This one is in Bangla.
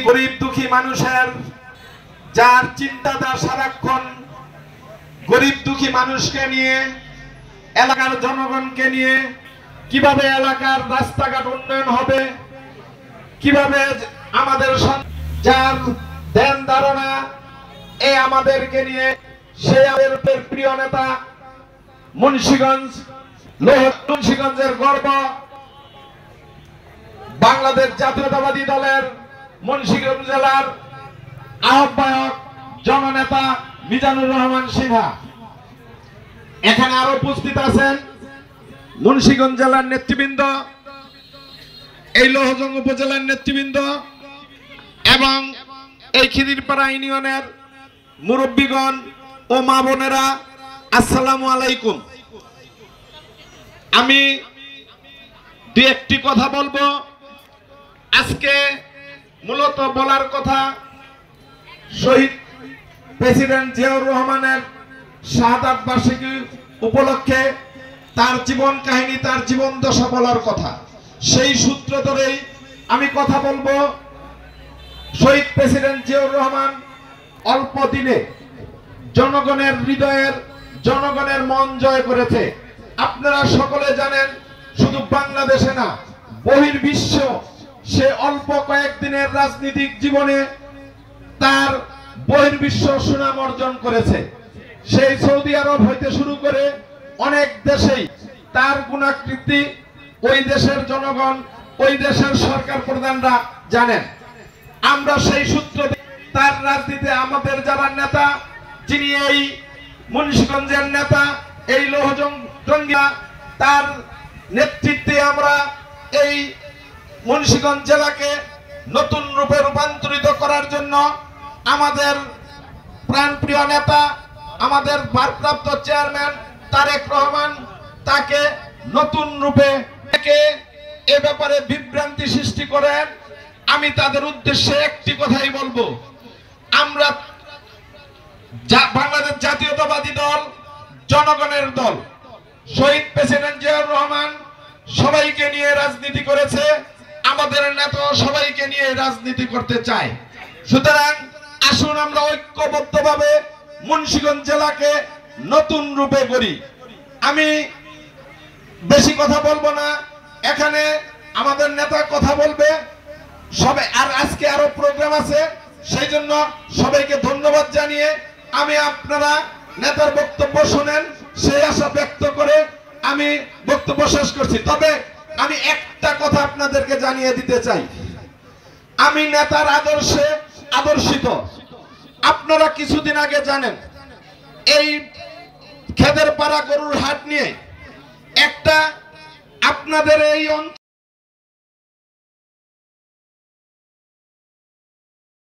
গরিব দুঃখী মানুষের যার চিন্তাধারা সারাক্ষণ গরিব দুঃখী মানুষকে নিয়ে, এলাকার জনগণকে নিয়ে, কিভাবে এলাকার রাস্তাঘাট উন্নয়ন হবে, কিভাবে আমাদের যার ধ্যান ধারণা এই আমাদেরকে নিয়ে, সে আমাদের প্রিয় নেতা মুন্সিগঞ্জের গর্ব, বাংলাদেশ জাতীয়তাবাদী দলের মুন্সিগঞ্জ জেলার আহ্বায়ক জননেতা মিজানুর রহমান সিনহা। এখানে আরো উপস্থিত আছেন মুন্সিগঞ্জ জেলার নেতৃবৃন্দ, এই লৌহজং উপজেলার নেতৃবৃন্দ এবং এই খিদিরপাড়া ইউনিয়নের মুরব্বীগণ ও মা বোনেরা, আসসালামু আলাইকুম। আমি দুই একটি কথা বলবো। আজকে মূলত বলার কথা শহীদ প্রেসিডেন্ট জিয়াউর রহমানের শাহাদাত বার্ষিকী উপলক্ষে তার জীবন কাহিনী, তার জীবন দশা বলার কথা। সেই সূত্র ধরেই আমি কথা বলবো। শহীদ প্রেসিডেন্ট জিয়াউর রহমান অল্প দিনে জনগণের হৃদয়ের, জনগণের মন জয় করেছে। আপনারা সকলে জানেন, শুধু বাংলাদেশে না, বহির্বিশ্ব সে অল্প কয়েকদিনের রাজনৈতিক জীবনে তার বহির্বিশ্ব সুনাম অর্জন করেছে। সেই সৌদি আরব হইতে শুরু করে অনেক দেশেই তার গুণাকৃতি ওই দেশের জনগণ, ওই দেশের সরকার প্রধানরা জানেন। আমরা সেই সূত্র তার রাজনীতি, আমাদের যারা নেতা, যিনি এই মুন্সিগঞ্জের নেতা, এই লৌহজঙ্গিয়া, তার নেতৃত্বে আমরা এই মুন্সিগঞ্জ জেলাকে নতুন রূপে রূপান্তরিত করার জন্য আমাদের প্রাণপ্রিয় নেতা, আমাদের ভারপ্রাপ্ত চেয়ারম্যান তারেক রহমান তাকে নতুন রূপে এ ব্যাপারে বিভ্রান্তি সৃষ্টি করেন। আমি তাদের উদ্দেশ্যে একটি কথাই বলবো, আমরা বাংলাদেশ জাতীয়তাবাদী দল জনগণের দল। শহীদ প্রেসিডেন্ট জিয়াউর রহমান সবাইকে নিয়ে রাজনীতি করেছে, আমাদের নেতা সবাইকে নিয়ে রাজনীতি করতে চায়। সুতরাং আসুন আমরা ঐক্যবদ্ধভাবে মুন্সিগঞ্জ জেলাকে নতুন রূপে গড়ি। আমি বেশি কথা বলবো না, এখানে আমাদের নেতা কথা বলবে সবাই। আর আজকে আরো প্রোগ্রাম আছে, সেই জন্য সবাইকে ধন্যবাদ জানিয়ে আমি আপনারা নেতার বক্তব্য শুনেন সেই আশা ব্যক্ত করে আমি বক্তব্য শেষ করছি। তবে আমি একটা কথা আপনাদেরকে জানিয়ে দিতে চাই, আমি নেতার আদর্শে আদর্শিত। আপনারা কিছুদিন আগে জানেন, এই খেদের পাড়া গরুর হাট নিয়ে একটা আপনাদের এই